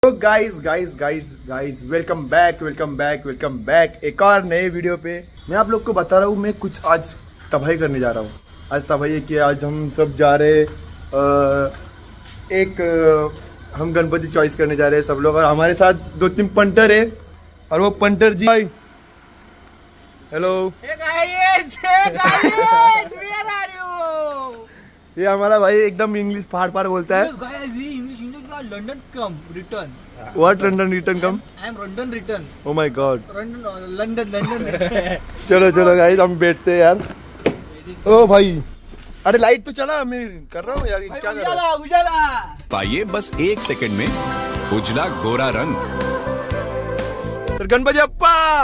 तो guys welcome back एक और नए वीडियो पे। मैं आप लोग को बता रहा हूँ मैं कुछ आज तबाही करने जा रहा हूँ। आज तबाही है कि आज हम सब जा रहे हम गणपति चॉइस करने जा रहे हैं सब लोग, और हमारे साथ 2-3 पंटर है और वो पंटर जी भाई हेलो ये हमारा भाई एकदम इंग्लिश फाड़ बोलता है। London come return. What London return come? I am London return. Oh my God. London. चलो गाइस हम बैठते हैं यार। ओ भाई अरे लाइट तो चला, मैं कर रहा हूँ यार, क्या कर रहा है? उजाला पाइए बस 1 सेकंड में उजला गोरा रंग। गणपति अप्पा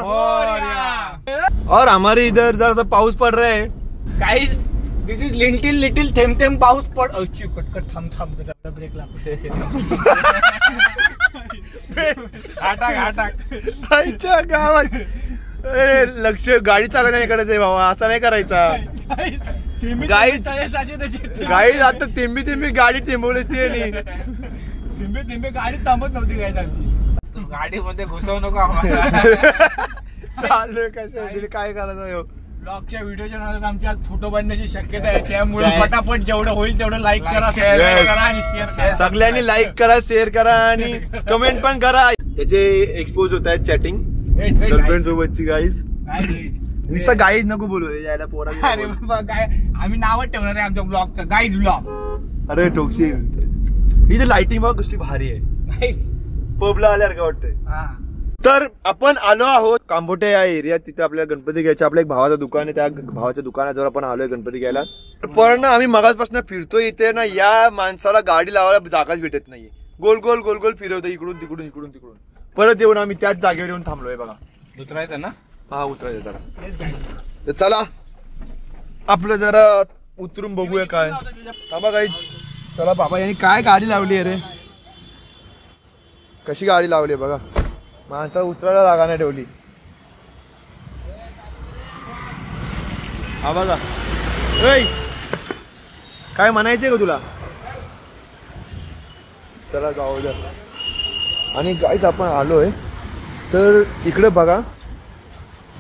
और हमारे इधर जरा सा पाऊस पड़ रहा है गाइस। दिस इज लिटिल थेम पाऊस पड कट थांब ब्रेक लागतो। आईच्या गावात लक्ष गाडी चालवण्याकडे ते भावा, असं नाही करायचा गाईज आता तेंबी गाडी थांबवलीच तिंबे गाडी थांबत नव्हती गाईज आमची। तू गाडीमध्ये घुसवू नको आम्हाला। चालू कसं काय करायचं? ब्लॉगच्या व्हिडिओच्या नादात आमची आज फोटो बनण्याची शक्यता आहे, त्यामुळे पटापट जेवढं होईल तेवढं लाईक करा, शेअर करा आणि शेअर करा। सगळ्यांनी लाईक करा, शेअर करा आणि कमेंट पण करा। त्याचे एक्सपोज होत आहेत चॅटिंग गर्लफ्रेंड सोबतची गाईज। नुसतं गाईज नको बोलू रे यायला पोरा। अरे बाबा काय आम्ही नावच ठेवणार आहे आमच्या ब्लॉगचं गाईज ब्लॉग। अरे टोक्सी ही तर लाइटिंग बघ कसली भारी आहे गाईज, पबला आल्यावर का वाटतंय। तर आपण आलो आहोत कांबोटे या एरियात, तिथे आपल्याला गणपती घ्यायचे। आपल्या एक भावाचं दुकान आहे, त्या भावाच्या दुकानाजवळ आपण आलोय गणपती घ्यायला। पण आम्ही मगाचपासून फिरतोय इथे ना, या माणसाला गाडी लावायला जागाच भेटत नाहीये। गोल फिरवतो इकडून तिकडून परत येऊन आम्ही त्याच जागेवर येऊन थांबलोय बघा। उतरायचं ना? हा उतरायचं जरा। चला आपलं जरा उतरून बघूया काय बाबा काही। चला बाबा यांनी काय गाडी लावली आहे रे, कशी गाडी लावली बघा। माणसाला उतरायला जागा नाही ठेवली। हा बघा काय म्हणायचंय का तुला? चला जाऊ द्या। आणि गाईच आपण आलोय तर इकडे बघा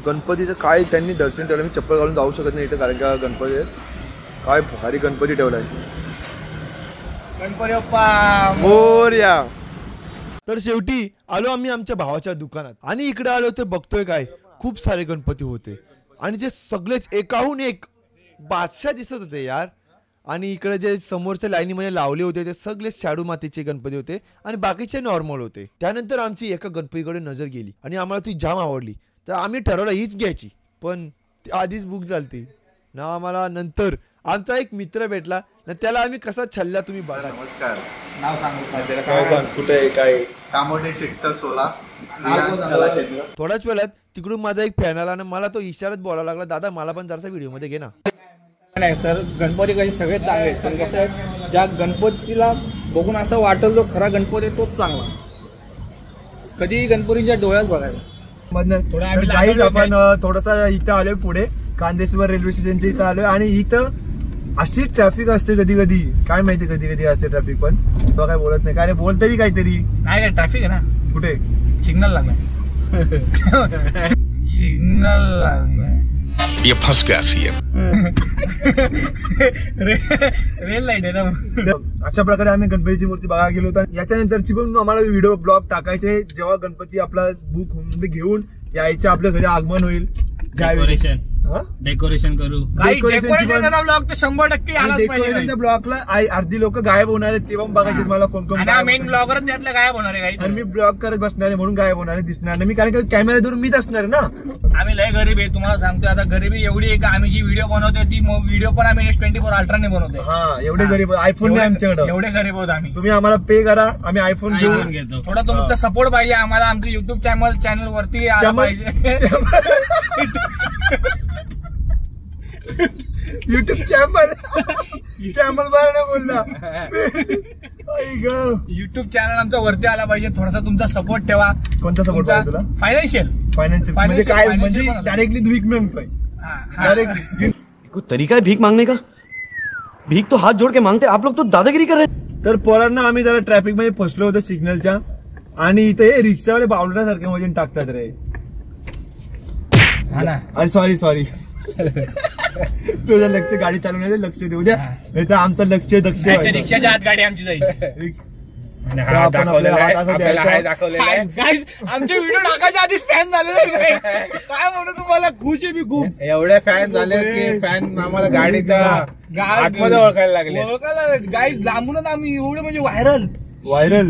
गणपतीचं काय त्यांनी दर्शन ठेवलं। मी चप्पल घालून जाऊ शकत नाही इथं, कारण का गणपती काय भारी गणपती ठेवलाय। गणपती बाप्पा मोरया। तर शेवटी आलो आम्ही आमच्या भावाच्या दुकानात, आणि इकडे आलो तर बघतोय काय खूप सारे गणपती होते, आणि ते सगळेच एकाहून एक बादशाह दिसत होते यार। आणि इकडे जे समोरच्या लाईनीमध्ये लावले होते ते सगळे शाडू मातीचे गणपती होते आणि बाकीचे नॉर्मल होते। त्यानंतर आमची एका गणपतीकडे नजर गेली आणि आम्हाला ती जाम आवडली, तर आम्ही ठरवलं हीच घ्यायची, पण ती आधीच बुक झालती ना। आम्हाला नंतर आमचा एक मित्र भेटला ना, त्याला आम्ही कसा छल्ला तुम्ही बघा। नमस्कार, नाव सांगू काय सांग कुठे आहे काय? कामोडे सेक्टर 16। थोड्याच वेळात तिकडून माझा एक फॅन आला आणि मला तो इशारात बोलायला लागला, दादा मला पण जरासा व्हिडिओ मध्ये घे ना। नाही सर, गणपती कसे सगळे चांगले आहेत, पण कसं आहे ज्या गणपतीला बघून असं वाटेल जो खरा गणपती आहे तोच चांगला। कधी गणपतीच्या डोळ्यात बघायला। आपण थोडासा इथं आलोय पुढे कांदेश्वर रेल्वे स्टेशनच्या इथं आलोय, आणि इथं अशी ट्रॅफिक असते कधी काय माहिती, कधी असते ट्रॅफिक, पण तो काय बोलत नाही, काय बोल तरी काहीतरी नाही काय ट्रॅफिक आहे ना। कुठे सिग्नल लागलाय सिग्नल लागलाय, ये फंस गया सीएम। रेल लाईट आहे ना। अशा प्रकारे आम्ही गणपतीची मूर्ती बघायला गेलो होतो। याच्यानंतरची पण आम्हाला व्हिडिओ ब्लॉग टाकायचे जेव्हा गणपती आपला बुक होऊन घेऊन यायचं, आपल्या घरी आगमन होईल, डेकोरेशन करू। डेकोरेशनचा ब्लॉग तर 100% आलाच पाहिजे। डेकोरेशनच्या ब्लॉगला अर्धी लोक गायब होणार आहेत, तेव्हा बघायचे मला कोण मेन ब्लॉगरच त्यातलं गायब होणार आहे। आणि मी ब्लॉग करत बसणार आहे म्हणून गायब होणार आहे, दिसणार नाही मी, कारण की कॅमेरा धरून मीच असणार ना। आम्ही लय गरीब आहे, तुम्हाला सांगतोय आता। गरिबी एवढी आहे का आम्ही जी व्हिडिओ बनवतोय ती व्हिडिओ पण आम्ही S24 अल्ट्राने बनवतोय। हा एवढे गरीब, आयफोन नाही आमच्याकडे, एवढे गरीब आहोत आम्ही। तुम्ही आम्हाला पे करा, आम्ही आयफोन घेतो। थोडा तुमचा सपोर्ट पाहिजे आम्हाला, आमचं युट्यूब चॅनल वरती आला पाहिजे। युट्यूब चॅनल बारा बोलला युट्यूब चॅनल आमचा वरती आला पाहिजे। थोडासा तुमचा सपोर्ट ठेवा। कोणता सपोर्ट पाहिजे तुला? फायनान्शियल म्हणजे काय, म्हणजे डायरेक्टली भीक मागतोय डायरेक्टली? कोई तरीका है भीख मांगने का? भीख तो हाथ जोड़ के मांगते, आप लोग तो दादागिरी कर रहे हैं। तर पोरांना आम्ही जरा ट्रॅफिक मध्ये फसलो होतो सिग्नलच्या, आणि इथे हे रिक्षावाले बावल्यासारखे मजून टाकतात रे. अरे सॉरी तुझं लक्ष गाडी चालवण्याचं लक्ष देऊ द्या, नाही तर आमचं लक्ष दक्ष रिक्षाच्या आत गाडी आमची जाईल. आमचे व्हिडिओ टाकायच्या आधीच फॅन झालेले काय म्हणू तुम्हाला, खुश आहे मी खूप. एवढे फॅन झाले की फॅन आम्हाला गाडीच्या आतमध्ये ओळखायला लागले. गाईज लांबूनच आम्ही एवढे म्हणजे व्हायरल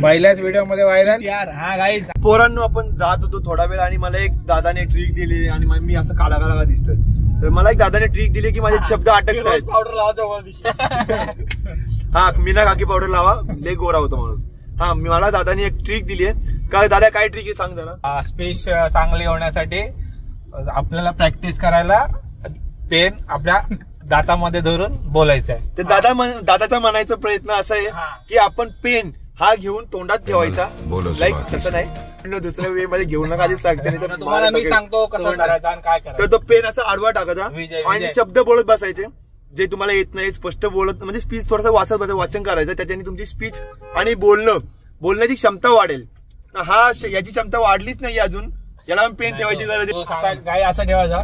पहिल्याच व्हिडिओ मध्ये व्हायरल यार. हा गाईज पोरांनो आपण जात होतो थोडा वेळ आणि मला एक दादाने ट्रिक दिली आणि मी असं काला काला दिसतोय. तर मला एक दादाने ट्रिक दिली की माझे शब्द अटकत आहेत. पावडर लावा हा मीना काकी पावडर लावा, लय गोरा होतो माणूस. हा मला दादाने एक ट्रिक दिली आहे. काय दादा काय ट्रिक आहे सांग जरा. स्पीच चांगली होण्यासाठी आपल्याला प्रॅक्टिस करायला पेन आपल्या दातामध्ये धरून बोलायचं आहे. तर दादाचा म्हणायचा प्रयत्न असा आहे की आपण पेन हा घेऊन तोंडात ठेवायचा, लाईक तसं नाही दुसऱ्या वेळी मध्ये घेऊन नका आधीच सांगते, नाही तर तुम्हाला मी सांगतो कसं करायचं आणि काय करायचं. तर तो पेन असा आडवा टाकायचा आणि शब्द बोलत बसायचे जे तुम्हाला येत नाही, स्पष्ट बोलत म्हणजे स्पीच थोडासा वाचन करायचं. त्याच्याने तुमची स्पीच आणि बोलण्याची क्षमता वाढेल. हा याची क्षमता वाढलीच नाही अजून, याला पण पेन ठेवायची गरज आहे. काय असं ठेवायचा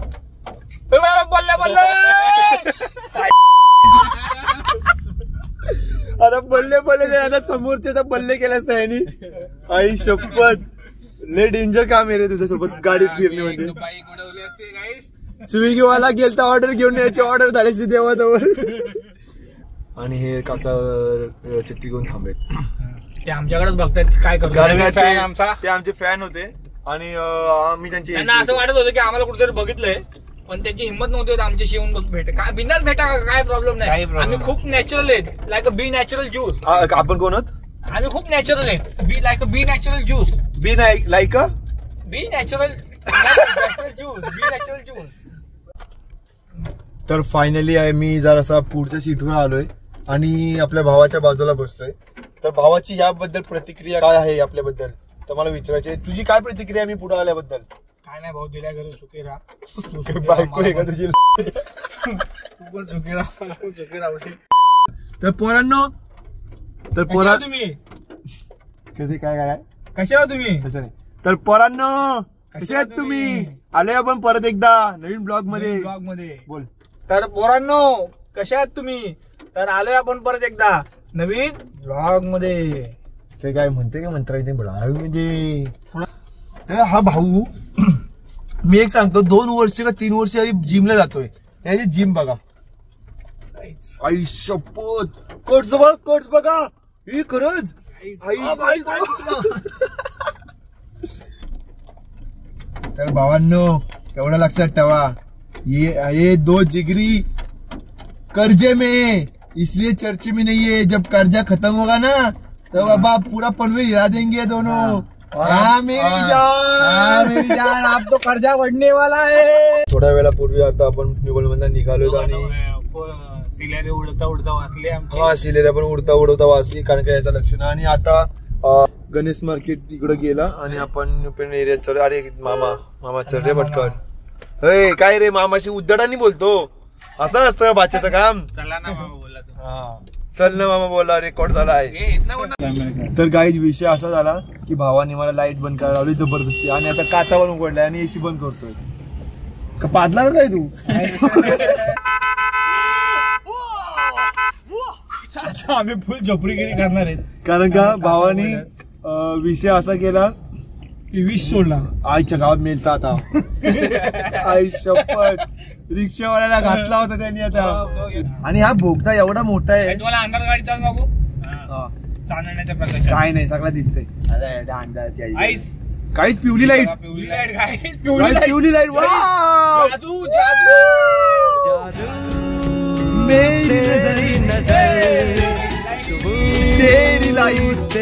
आता बल्ले आता समोरच्या बल्ले केल्यास नाही. आई शपथ लय डेंजर काम आहे रे तुझ्यासोबत गाडीत फिरणे म्हणजे. स्विगीवाला गेलता ऑर्डर घेऊन यायची, ऑर्डर झाली देवाजवळ. आणि हे काका चक्की घेऊन थांबे, ते आमच्याकडेच बघतात काय करतो. ते आमचे फॅन होते आणि आम्ही त्यांची असं वाटत होतं की आम्हाला कुठेतरी बघितलंय, पण त्यांची हिंमत नव्हती आमच्याशी येऊन भेट. काय बिंदास भेटा, काय प्रॉब्लेम नाही. आम्ही खूप नॅचरल आहेत, like a bee natural juice. आपण कोण आहोत? आम्ही खूप नॅचरल आहेत, be like a bee natural juice. Be like a bee natural juice, bee natural juice. तर फायनली मी जरासा पुढच्या सीटवर आलोय आणि आपल्या भावाच्या बाजूला बसलोय. तर भावाची याबद्दल प्रतिक्रिया काय आहे आपल्याबद्दल, तर मला विचारायची. तुझी काय प्रतिक्रिया मी पुढे आल्याबद्दल? काय नाही भाऊ, दिल्या घरी सुखी राहा. बायको आहे का तुझी? तू पण सुखी राहा, सुखी राहा. तर पोरांनो, तर तुम्ही कसे काय कसे आहात तुम्ही? तसं नाही. तर पोरांनो कसे आहेत तुम्ही? आलोय आपण परत एकदा नवीन ब्लॉग मध्ये बोल. तर पोरांनो कसे आहात तुम्ही? तर आलोय आपण परत एकदा नवीन ब्लॉग मध्ये. ते काय म्हणते का मंत्राचे ब्लॉग म्हणजे तर हा भाऊ मी एक सांगतो, 2 वर्ष का 3 वर्ष आधी जिमला जातोय. याची जिम बघा, आई शपथ. कट्स बघा, हे खरंच तर भावांनो एवढं लक्षात ठेवा, ये 2 जिगरी कर्जे में, इसलिए चर्चे में नहीं है. जब कर्जा खत्म होगा ना तो बाबा पूरा पनवेल हिला देंगे दोनों. और मेरी जान आप तो कर्जा बढ़ने वाला है. थोड्या वेळापूर्वी आता आपण निवडमधून निघालो आणि सिलेरे उडता वाचले. हा सिलेऱ्या पण उडता वाचली, कारण का याचं लक्ष नाही. आणि आता गणेश मार्केट इकडे गेला आणि आपण पेन एरियात चालू. अरे मामा चल रे पटकन. काय रे मामाशी उद्धडानी बोलतो, असं नसतं बाच्याचं काम. चला ना मामा बोला तू. हा चल ना मामा बोला, रेकॉर्ड झाला आहे. तर गाईज विषय असा झाला की भावाने मला लाईट बंद करायला लावली जबरदस्ती, आणि आता काचा पण उघडलाय आणि एसी बंद करतोय. का पादला का काय तू? आम्ही फुल झोपडीगिरी करणार आहेत, कारण का भावानी विषय असा केला की 20 सोडला. आईच्या गावात मिळता आता. आई शपथ, रिक्षावाल्याला घातला होता त्यांनी आता. आणि हा बोगदा एवढा मोठा आहे. तुम्हाला अंधार गाडी चालू नको, चांदण्याच्या प्रकाश काय नाही, सगळं दिसतंय. काहीच पिवली लाईट, पिवली लाईट. पिवली लाईट. वा जादू तेरी लाईट.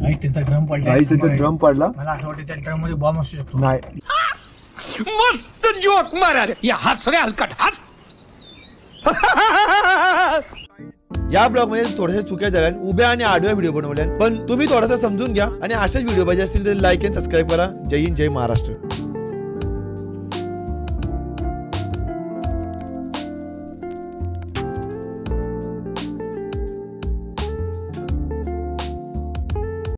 काय त्यांचा ड्रम पडला. ड्रम पडला. मला असं वाटतं त्या ड्रम मध्ये बॉम्ब असू शकतो. नाही, मस्त जोक मारा रे, या हात सगळे हलकट हात. या ब्लॉग मध्ये थोड्याशा चुक्या झाल्या, उभ्या आणि आडव्या व्हिडिओ बनवल्या, पण तुम्ही थोडासा समजून घ्या. आणि अशाच व्हिडिओ पाहिजे असतील तर लाईक आणि सबस्क्राईब करा. जय हिंद, जय महाराष्ट्र.